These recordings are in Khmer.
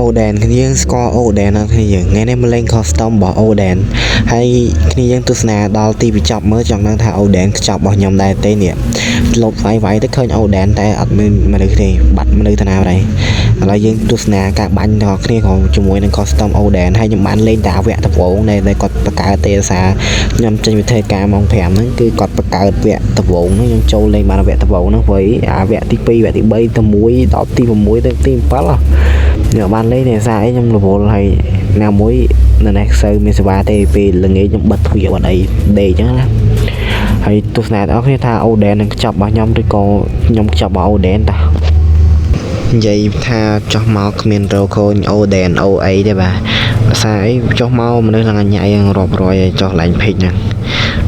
Oden គ្នាយើងស្គាល់ Oden អត់គ្នាយើងថ្ងៃនេះមកលេង custom របស់ Oden ហើយគ្នាយើងទស្សនាដល់ទីបញ្ចប់មើលចង់ដឹងថា Oden ខ្ចប់របស់ខ្ញុំដែរទេនេះលុបវាយទៅឃើញ Oden តែអត់មានមនុស្សទេបាត់មនុស្សទៅណាដែរឥឡូវយើងទស្សនាការបាញ់របស់គ្នាក៏ជាមួយនឹង custom Oden ហើយខ្ញុំបានលេងតែវគ្គដំបូងដែលគាត់បង្កើតទេសារខ្ញុំចេញវិធីការម៉ោង 5 ហ្នឹងគឺគាត់បង្កើតវគ្គដំបូងហ្នឹងខ្ញុំចូលលេងបានវគ្គដំបូងហ្នឹងវិញអាវគ្គទី 2 វគ្គទី 3 ទៅ 1 ដល់ទី 6 ទៅទី 7 ខ្ញុំបានលេងនេះសារអីខ្ញុំរវល់ហើយណាមួយនៅនេះសូវមានសេវាទេពេលល្ងាចខ្ញុំបិទទ្វារបាត់អីដេកអញ្ចឹងណាហើយទស្សនាបងប្អូនថា Oden នឹងខ្ចប់របស់ខ្ញុំឬក៏ខ្ញុំខ្ចប់របស់ Oden តានិយាយថាចោះមកគ្មានរកឃើញ Oden អូអីទេបាទភាសាអីចុះមកមនុស្សឡើងញ៉ៃរាប់រយចុះឡើងពេកហ្នឹង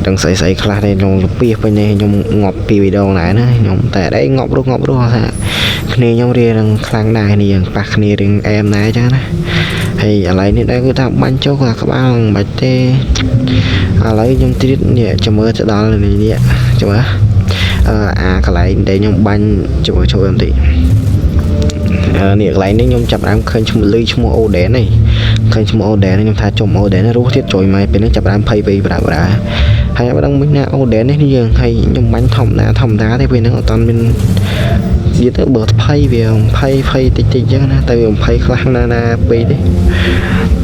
ដឹងស្អីខ្លះទេខ្ញុំពីពេញនេះខ្ញុំងាប់ពីវីដេអូដែរណាខ្ញុំតែអីងាប់រស់ថាគ្នាខ្ញុំរៀងខ្លាំងដែរគ្នាប៉ះគ្នារៀងអែមដែរអញ្ចឹងណាហើយឥឡូវនេះដែរគឺថាបាញ់ចុះក៏ក្បាលមិនបាច់ទេឥឡូវខ្ញុំទៀតនេះចាំមើលទៅដល់នេះចាំមើលអាកន្លែងដែលខ្ញុំបាញ់ចាំមើលចូលបន្តិចនេះកន្លែងនេះខ្ញុំចាប់បានឃើញឈ្មោះឈ្មោះ Oden នេះឃើញឈ្មោះ Oden ខ្ញុំថាចុំ Oden រស់ទៀតជួយមកពេលនេះចាប់បានភ័យពីប្រាហើយអត់ដឹងមិនណា Oden នេះយើងហើយខ្ញុំបាញ់ធម្មតាទេពេលហ្នឹងអត់តាន់មាននិយាយទៅបើភ័យវាភ័យតិចអញ្ចឹងណាតែវាភ័យខ្លាំងណាពេកទេ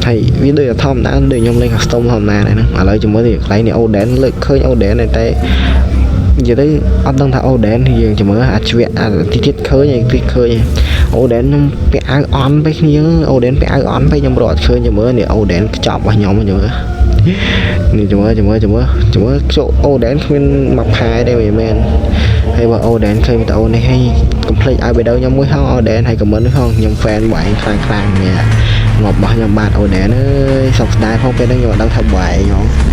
ហើយវាដូចធម្មតាដូចខ្ញុំលេង custom ធម្មតាដែរហ្នឹងឥឡូវជាមួយនេះកន្លែងនេះ Oden លើកឃើញ Oden តែនិយាយទៅអត់ដឹងថា Oden យើងចាំមើលអាជ្រះអាទីទៀតឃើញOden ខ្ញុំពាក់អាវអន់ពេកគ្នាOden ពាក់អាវអន់ពេកខ្ញុំរត់ឃើញចាំមើលនេះ Oden ខ្ចប់របស់ខ្ញុំចាំមើលនេះចាំមើលចូល Oden គ្មានមកផាយទេមែនហើយបើ Oden ឃើញវីដេអូនេះហើយកុំភ្លេចឲ្យវីដេអូខ្ញុំមួយហោ Oden ហើយ comment មួយហោខ្ញុំ fan របស់ឯងខ្លាំងនេះងាប់របស់ខ្ញុំបាទ Oden អើយសោកស្ដាយផងពេលហ្នឹងខ្ញុំអត់ដឹងថាបាយហ៎